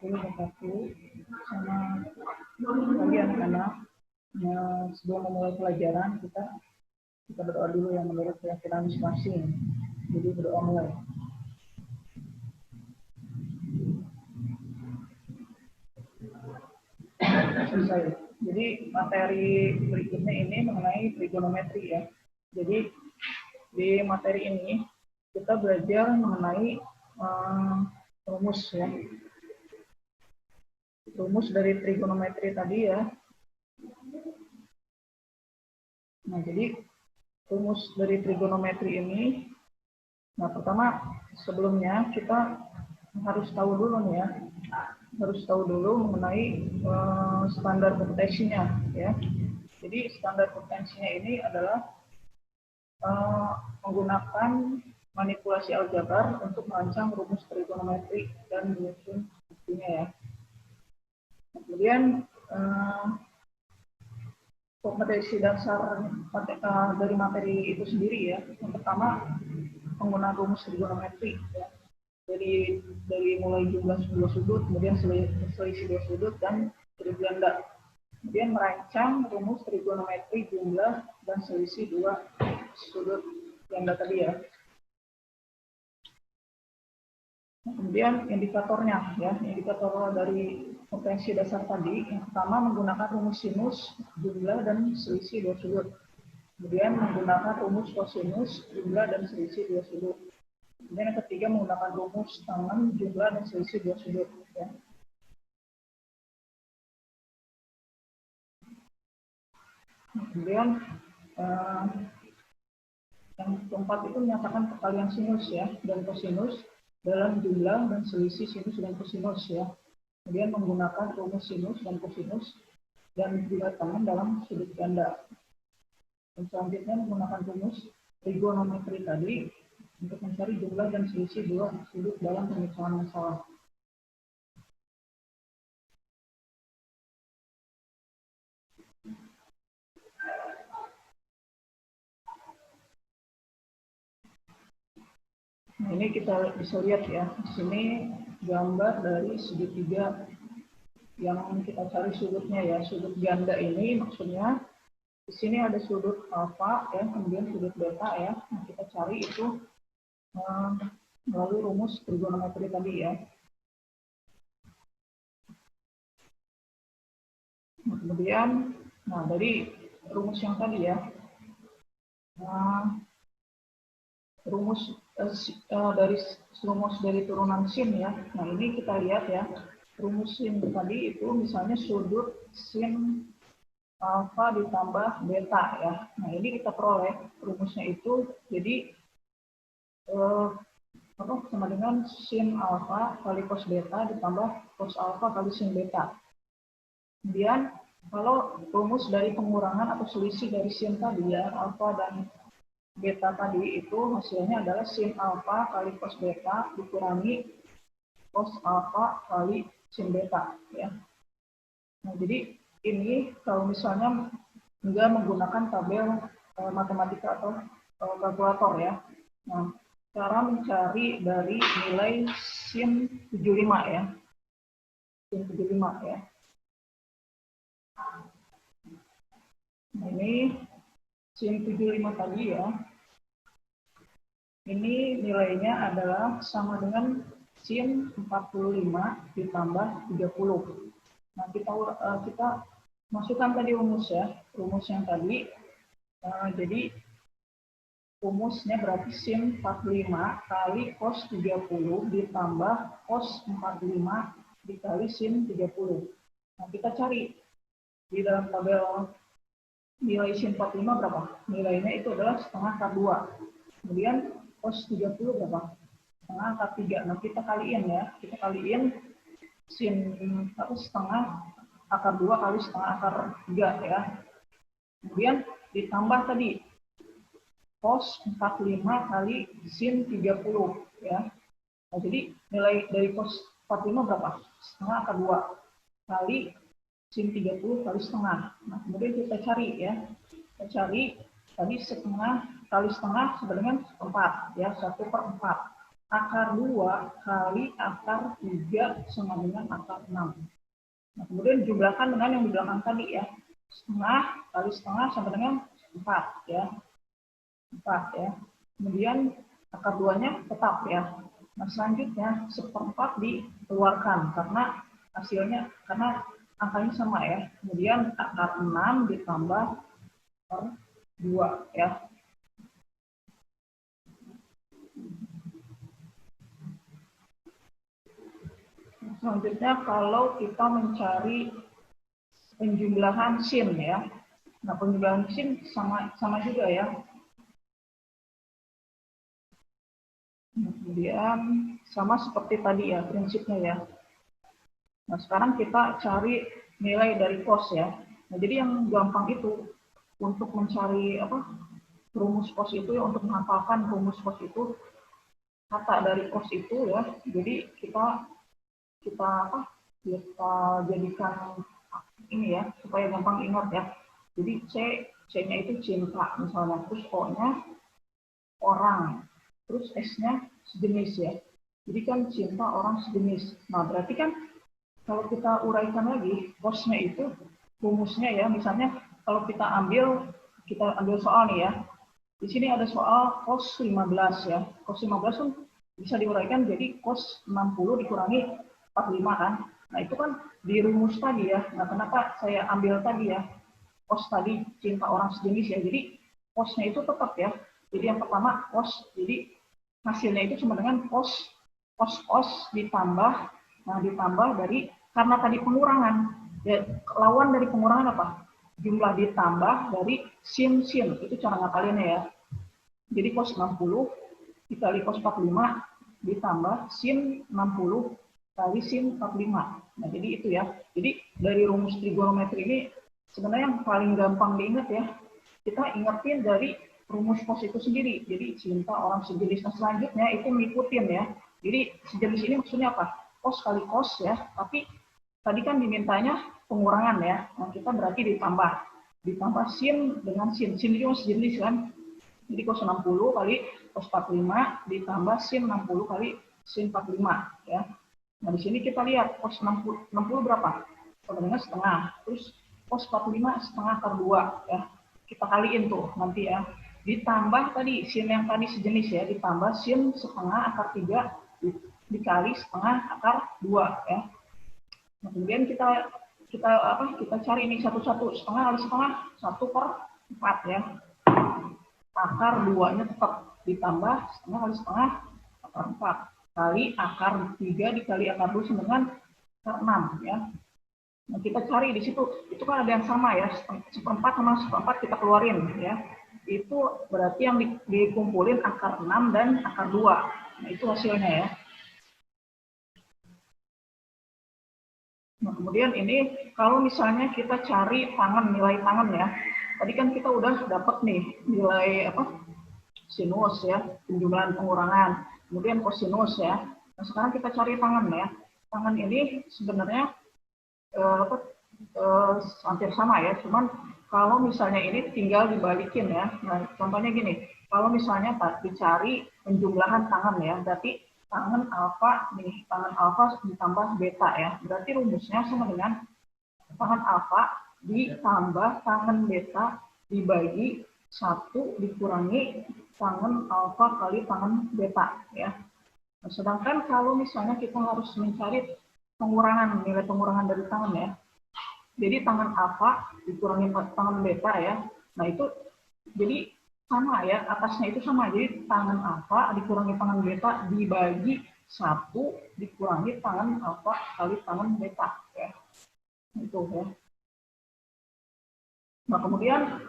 wabarakatuh. Sama bagi anak-anak. Sebelum memulai pelajaran, kita berdoa dulu yang menurut keyakinan masing-masing. Jadi berdoa mulai. Selesai. Jadi materi berikutnya ini mengenai trigonometri ya. Jadi di materi ini kita belajar mengenai rumus ya. Rumus dari trigonometri tadi ya. Nah, jadi rumus dari trigonometri ini, nah pertama sebelumnya kita harus tahu dulu nih ya, harus tahu dulu mengenai standar potensinya ya. Jadi standar potensinya ini adalah menggunakan manipulasi aljabar untuk merancang rumus trigonometri dan menyusun buktinya ya. Kemudian kompetensi dasar dari materi itu sendiri ya. Yang pertama penggunaan rumus trigonometri ya. Dari mulai jumlah dua sudut, kemudian selisih dua sudut dan sudut ganda. Kemudian merancang rumus trigonometri jumlah dan selisih dua sudut ganda tadi ya. Kemudian indikatornya ya, indikator dari potensi dasar tadi yang pertama menggunakan rumus sinus, jumlah dan selisih dua sudut. Kemudian menggunakan rumus kosinus, jumlah dan selisih dua sudut. Kemudian yang ketiga menggunakan rumus tangen, jumlah dan selisih dua sudut ya. Kemudian yang keempat itu menyatakan perkalian sinus ya dan kosinus dalam jumlah dan selisih sinus dan kosinus ya. Kemudian menggunakan rumus sinus dan kosinus dan juga tangen dalam sudut ganda. Dan selanjutnya menggunakan rumus trigonometri tadi untuk mencari jumlah dan selisih dua sudut dalam pemisahan masalah. Nah, ini kita bisa lihat ya, di sini gambar dari segitiga yang kita cari sudutnya ya, sudut ganda ini maksudnya di sini ada sudut alfa ya, kemudian sudut beta ya. Nah, kita cari itu melalui rumus trigonometri tadi ya. Nah, kemudian, dari rumus yang tadi ya, rumus dari turunan sin ya. Nah, ini kita lihat ya, rumus sin tadi itu misalnya sudut sin alfa ditambah beta ya. Nah, ini kita peroleh rumusnya itu jadi sama dengan sin alfa kali cos beta ditambah cos alfa kali sin beta. Kemudian kalau rumus dari pengurangan atau selisih dari sin tadi ya, alfa dan beta tadi itu hasilnya adalah sin alfa kali cos beta dikurangi cos alfa kali sin beta ya. Nah, jadi ini kalau misalnya enggak menggunakan tabel matematika atau kalkulator ya. Nah, cara mencari dari nilai sin 75 ya. Sin 75 ya. Nah, ini sin 75 tadi ya. Ini nilainya adalah sama dengan sin 45 ditambah 30. Nah, kita masukkan tadi rumus ya. Rumus yang tadi. Jadi rumusnya berarti sin 45 kali cos 30 ditambah cos 45 dikali sin 30. Nah, kita cari di dalam tabel nilai sin 45 berapa? Nilainya itu adalah setengah akar 2. Kemudian cos 30 berapa? Setengah akar 3. Nah, kita kaliin ya. Kita kaliin sin setengah akar 2 kali setengah akar 3 ya. Kemudian ditambah tadi cos 45 kali sin 30 ya. Nah, jadi nilai dari cos 45 berapa? Setengah akar 2 kali sin 30 kali setengah. Nah, kemudian kita cari ya. Kita cari tadi setengah kali setengah sama dengan 4 ya, 1/4. akar 2 kali akar 3 sama dengan akar 6. Nah, kemudian jumlahkan dengan yang di belakang tadi ya. Setengah kali setengah sama dengan 4 ya. 4 ya. Kemudian akar 2-nya tetap ya. Nah, selanjutnya seperempat dikeluarkan karena hasilnya, karena angkanya sama ya. Kemudian akar 6 ditambah per 2 ya. Selanjutnya kalau kita mencari penjumlahan sin ya. Nah, penjumlahan sin sama juga ya. Kemudian sama seperti tadi ya prinsipnya ya. Nah, sekarang kita cari nilai dari cos ya. Nah, jadi yang gampang itu untuk mencari rumus cos itu ya, untuk menghafalkan rumus cos itu, kata dari cos itu ya. Jadi kita kita jadikan ini ya supaya gampang ingat ya. Jadi C-nya itu cinta misalnya, terus O-nya orang, terus S-nya sejenis ya. Jadi kan cinta orang sejenis. Nah, berarti kan kalau kita uraikan lagi, cos-nya itu rumusnya ya, misalnya kalau kita ambil soal nih ya. Di sini ada soal cos 15 ya. Cos 15 kan bisa diuraikan jadi cos 60 dikurangi 45 kan. Nah, itu kan di rumus tadi ya. Nah, kenapa saya ambil tadi ya? Cos tadi cinta orang sejenis ya. Jadi cos-nya itu tetap ya. Jadi yang pertama cos, jadi hasilnya itu sama dengan cos ditambah, nah ditambah dari, karena tadi pengurangan, ya, lawan dari pengurangan apa? Jumlah ditambah dari sin, itu cara ngapalinnya ya. Jadi cos 60 dikali cos 45 ditambah sin 60 kali sin 45. Nah, jadi itu ya. Jadi dari rumus trigonometri ini sebenarnya yang paling gampang diingat ya. Kita ingetin dari rumus cos itu sendiri. Jadi cinta orang sejenis. Nah, selanjutnya itu ngikutin ya. Jadi sejenis ini maksudnya apa? Cos kali cos ya. Tapi tadi kan dimintanya pengurangan ya. Nah, kita berarti ditambah sin dengan sin. Sin itu sejenis kan. Jadi cos 60 kali cos 45 ditambah sin 60 kali sin 45 ya. Nah, di sini kita lihat cos 60 berapa? Sebenarnya setengah. Terus cos 45 setengah per 2 ya. Kita kaliin tuh nanti ya. Ditambah tadi sin yang tadi sejenis ya, ditambah sin setengah akar 3 dikali setengah akar 2 ya. Nah, kemudian kita cari ini satu-satu, setengah kali setengah 1/4 ya. Akar 2-nya tetap ditambah setengah kali setengah akar 4 kali akar 3 dikali akar 2 dengan akar 6 ya. Nah, kita cari di situ, itu kan ada yang sama ya, seperempat sama seperempat kita keluarin ya. Itu berarti yang dikumpulin akar 6 dan akar 2. Nah, itu hasilnya ya. Nah, kemudian ini kalau misalnya kita cari nilai tangen ya. Tadi kan kita udah dapat nih nilai sinus ya, penjumlahan pengurangan, kemudian kosinus ya. Nah, sekarang kita cari tangen ya. Tangen ini sebenarnya hampir sama ya, cuman kalau misalnya ini tinggal dibalikin ya. Nah, contohnya gini, kalau misalnya dicari penjumlahan tangen ya, berarti tangen alfa nih, tangen alfa ditambah beta ya. Berarti rumusnya sama dengan tangen alfa ditambah tangen beta dibagi 1 dikurangi tangen alfa kali tangen beta ya. Nah, sedangkan kalau misalnya kita harus mencari nilai pengurangan dari tangen ya. Jadi tangen alfa dikurangi tangen beta ya. Nah, itu jadi sama ya, atasnya itu sama. Jadi tangen alfa dikurangi tangen beta dibagi 1 dikurangi tangen alfa kali tangen beta ya. Itu ya. Nah, kemudian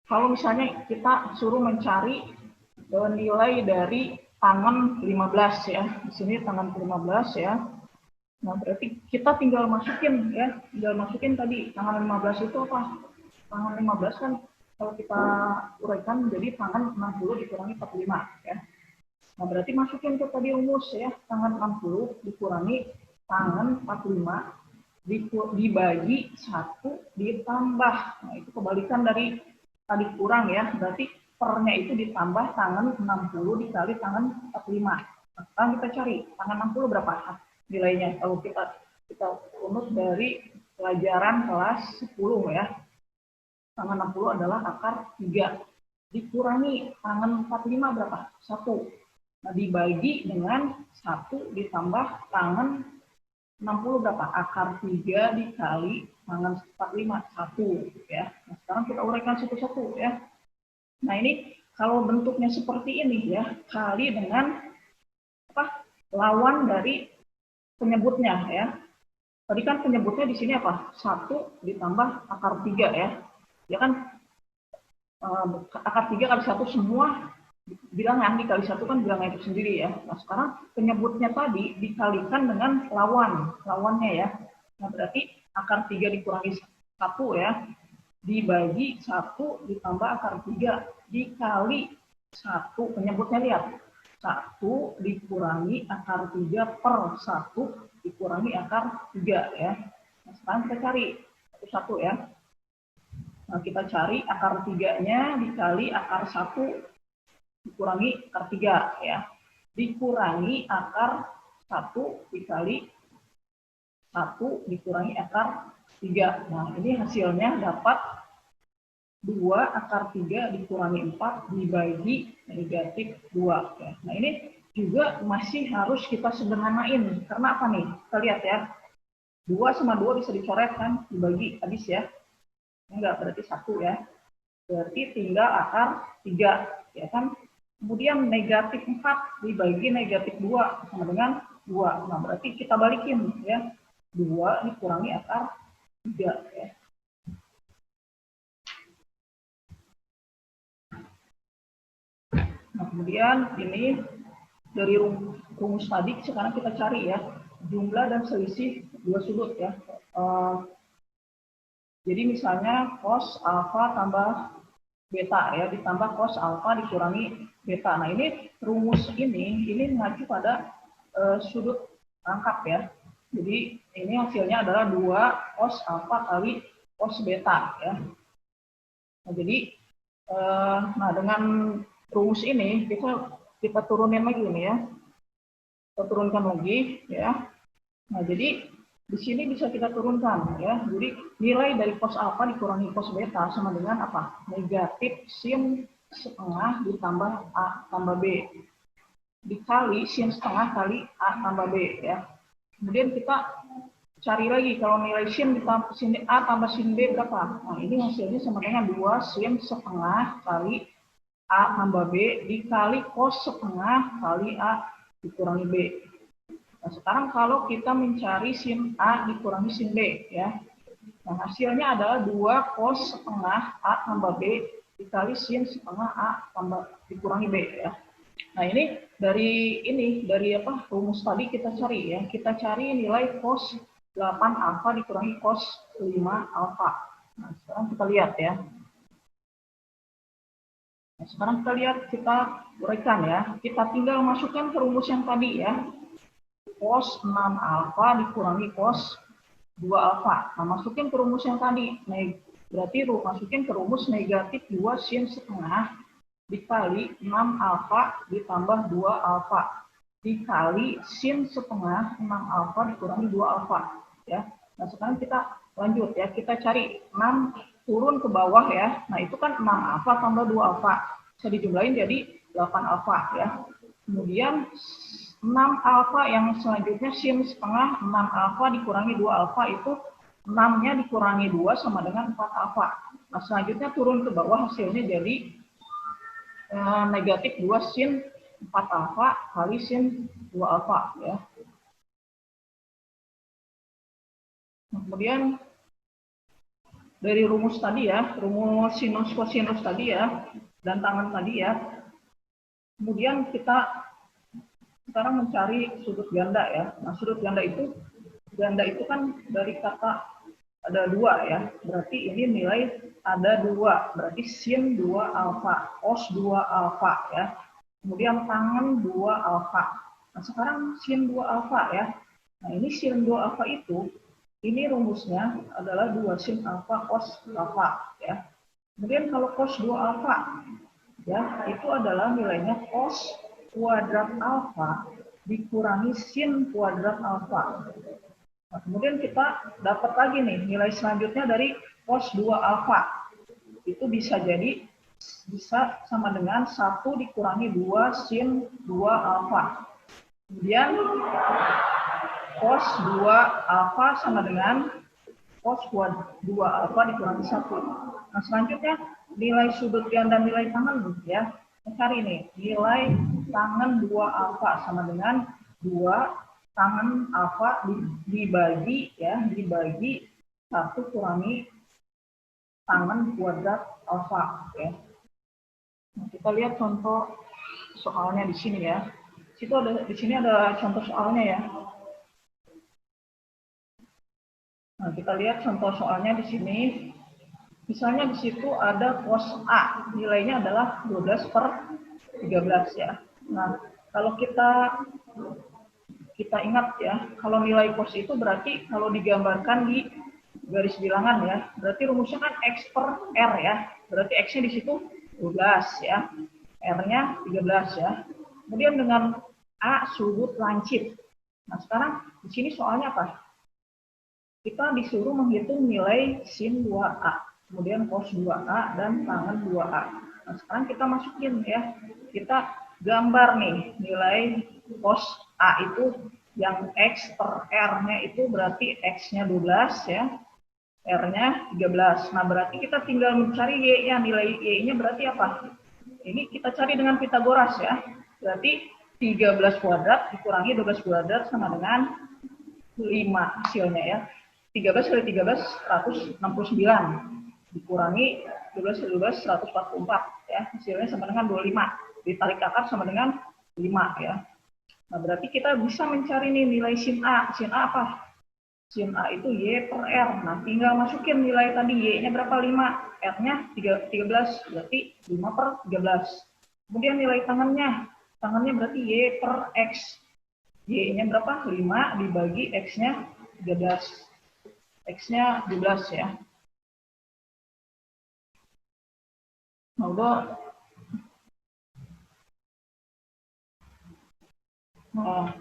kalau misalnya kita suruh mencari nilai dari tangen 15 ya. Di sini tangen 15 ya. Nah, berarti kita tinggal masukin ya. Tinggal masukin tadi tangen 15 itu apa? Tangen 15 kan kalau kita uraikan menjadi tangen 60 dikurangi 45 ya. Nah, berarti masukin ke tadi rumus ya. Tangen 60 dikurangi tangen 45 dibagi 1 ditambah. Nah, itu kebalikan dari tadi kurang ya. Berarti pernya itu ditambah tangen 60 dikali tangen 45. Sekarang kita cari tangan 60 berapa nilainya kalau kita runut dari pelajaran kelas 10 ya. Tangan 60 adalah akar 3. Dikurangi tangan 45 berapa? 1. Nah, dibagi dengan 1 ditambah tangan 60 berapa? Akar 3 dikali tangan 45, 1 ya. Nah, sekarang kita uraikan satu-satu ya. Nah, ini kalau bentuknya seperti ini ya, kali dengan apa? Lawan dari penyebutnya ya. Tadi kan penyebutnya di sini apa? 1 ditambah akar 3 ya. Ya kan akar 3 kali 1 semua bilangan dikali 1 kan bilangan itu sendiri ya. Nah, sekarang penyebutnya tadi dikalikan dengan lawannya ya. Nah, berarti akar 3 dikurangi 1 ya, dibagi 1 ditambah akar 3 dikali 1, penyebutnya lihat. 1 dikurangi akar 3 per 1 dikurangi akar 3 ya. Nah, sekarang kita cari satu-satu ya. Nah, kita cari akar 3-nya dikali akar 1 dikurangi akar 3 ya. Dikurangi akar 1 dikali 1 dikurangi akar 3. Nah, ini hasilnya dapat 2 akar 3 dikurangi 4 dibagi negatif 2 ya. Nah, ini juga masih harus kita sederhanain. Karena apa nih? Kita lihat ya. 2 sama 2 bisa dicoret kan, dibagi habis ya. Enggak, berarti 1 ya. Berarti tinggal akar 3 ya kan. Kemudian negatif 4 dibagi negatif 2 sama dengan 2. Nah, berarti kita balikin ya. 2 dikurangi akar 3 ya. Nah, kemudian ini dari rumus tadi sekarang kita cari ya jumlah dan selisih dua sudut ya. Jadi misalnya cos alfa tambah beta ya ditambah cos alfa dikurangi beta. Nah, ini rumus ini mengacu pada sudut rangkap ya. Jadi ini hasilnya adalah 2 cos alfa kali cos beta ya. Nah, jadi nah dengan rumus ini kita turunin lagi ini ya. Kita turunkan lagi ya. Nah, jadi di sini bisa kita turunkan ya. Jadi nilai dari cos alfa dikurangi cos beta sama dengan apa? Negatif sin setengah ditambah A tambah B dikali sin setengah kali A tambah B ya. Kemudian kita cari lagi kalau nilai sin ditambah sin A tambah sin B berapa? Nah, ini hasilnya sama dengan 2 sin setengah kali A tambah B dikali cos setengah kali A dikurangi B. Nah, sekarang kalau kita mencari sin A dikurangi sin B ya. Nah, hasilnya adalah 2 cos setengah A tambah B dikali sin setengah A tambah dikurangi B ya. Nah, ini dari apa? Rumus tadi kita cari ya. Kita cari nilai cos 8 alfa dikurangi cos 5 alfa. Nah, sekarang kita lihat ya. Nah, sekarang kita lihat, kita uraikan ya. Kita tinggal masukkan ke rumus yang tadi ya. Cos 6 alfa dikurangi cos 2 alfa. Nah, masukin ke rumus yang tadi. Nah, berarti masukin ke rumus negatif 2 sin setengah dikali 6 alfa ditambah 2 alfa dikali sin setengah 6 alfa dikurangi 2 alfa ya. Nah, sekarang kita lanjut ya. Kita cari 6 turun ke bawah ya. Nah, itu kan 6 alfa tambah 2 alfa. Bisa dijumlahin jadi 8 alfa ya. Kemudian 6 alfa yang selanjutnya sin setengah 6 alfa dikurangi 2 alfa itu 6-nya dikurangi 2 sama dengan 4 alfa. Nah, selanjutnya turun ke bawah hasilnya jadi negatif 2 sin 4 alfa kali sin 2 alfa ya. Nah, kemudian dari rumus tadi ya, rumus sinus kosinus tadi ya, dan tangan tadi ya. Kemudian kita sekarang mencari sudut ganda ya. Nah, sudut ganda itu kan dari kata ada 2 ya. Berarti ini nilai ada 2. Berarti sin 2 alfa, cos 2 alfa ya. Kemudian tangan 2 alfa. Nah, sekarang sin 2 alfa ya. Nah, ini sin 2 alfa itu ini rumusnya adalah 2 sin alfa cos alfa ya. Kemudian kalau cos 2 alfa ya, itu adalah nilainya cos kuadrat alfa dikurangi sin kuadrat alfa. Nah, kemudian kita dapat lagi nih nilai selanjutnya dari cos 2 alfa. Itu bisa sama dengan 1 dikurangi 2 sin 2 alfa. Kemudian cos 2 alfa sama dengan cos 2 alfa dikurangi 1. Nah, selanjutnya nilai sudut dan nilai tangan ya. Cari nih, nilai tangan 2 alfa sama dengan 2 tangan alfa dibagi 1 kurangi tangan kuadrat alfa ya. Nah, kita lihat contoh soalnya di sini ya. Di sini ada contoh soalnya ya. Nah, kita lihat contoh soalnya di sini. Misalnya di situ ada cos A, nilainya adalah 12/13 ya. Nah, kalau kita ingat ya, kalau nilai cos itu berarti kalau digambarkan di garis bilangan ya, berarti rumusnya kan X per R ya. Berarti X-nya di situ 12 ya, R-nya 13 ya. Kemudian dengan A sudut lancip. Nah, sekarang di sini soalnya apa? Kita disuruh menghitung nilai sin 2A. Kemudian cos 2A dan tangan 2A. Nah, sekarang kita masukin ya. Kita gambar nih nilai cos A itu yang X per R-nya itu berarti X-nya 12 ya. R-nya 13. Nah, berarti kita tinggal mencari Y-nya. Nilai Y-nya berarti apa? Ini kita cari dengan Pitagoras ya. Berarti 13 kuadrat dikurangi 12 kuadrat sama dengan 5 hasilnya ya. 13 kali 13, 169. Dikurangi 12 kali 12, 144 ya. Hasilnya sama dengan 25. Ditarik akar sama dengan 5 ya. Nah, berarti kita bisa mencari nih nilai sin A. Sin A apa? Sin A itu Y per R. Nah, tinggal masukin nilai tadi Y-nya berapa? 5. R-nya 13. Berarti 5/13. Kemudian nilai tangannya. Tangannya berarti Y per X. Y-nya berapa? 5 dibagi X-nya 13. X-nya 12 ya. Nah,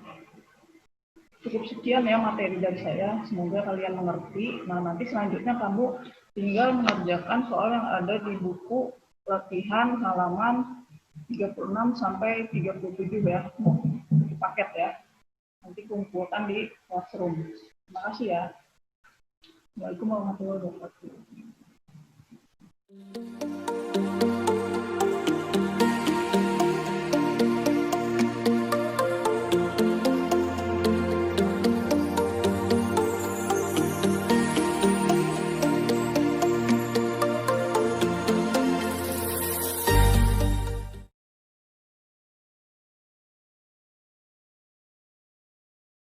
cukup sekian ya materi dari saya. Semoga kalian mengerti. Nah, nanti selanjutnya kamu tinggal mengerjakan soal yang ada di buku latihan halaman 36 sampai 37 ya. Di paket ya. Nanti kumpulkan di classroom. Terima kasih ya. Assalamualaikum warahmatullahi wabarakatuh.